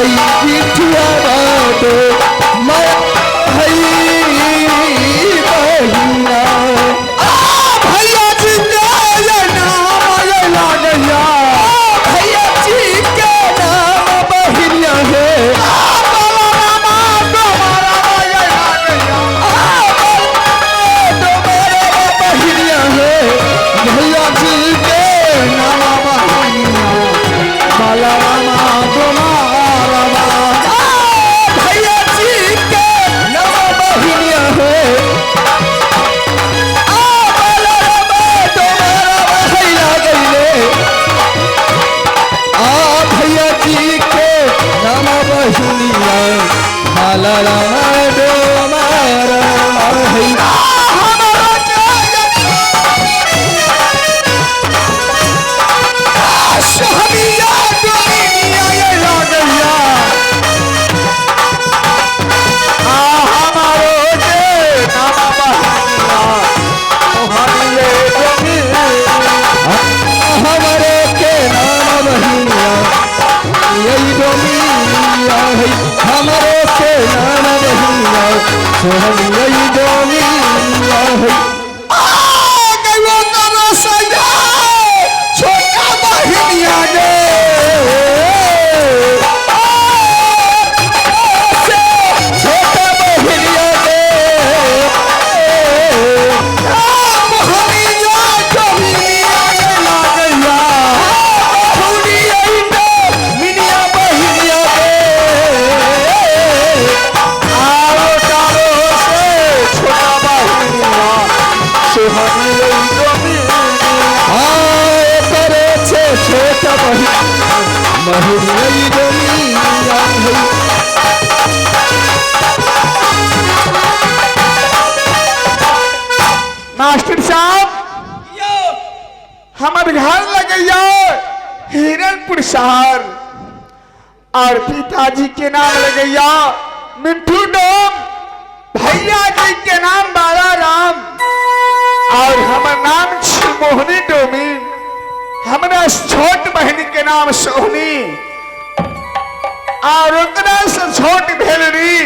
बिटिया बाटे मैं बहिया भैया जी के नाम लागैया भैया जी के नाम बहिया है बहिया है भैया जी के नाम बहिया माला रामा तुम्हारा भैया जी के नाम बहिया है भैया जी के नाम बहिया माला रामा तुम्हारा हमारे के नाम बहिया यही डोमिया है हमारे के नाम बहिया सोहन यही डोमिया है छोटा बहिनिया गे छोटा बहिया दे मिनिया बहिया दे आरो चारो से छोटा बहिनिया सोहन करे छे छोटा बहिया महिरी दुनिया है मास्टर साहब हमारे घर लगैया हिरनपुर शहर और पिताजी के नाम लगैया मिंटू डोम भैया जी के नाम बाला राम और हमारा नाम मोहनी डोमी हमारा छोट बहन के नाम सोहनी और उतना से छोट भेलरी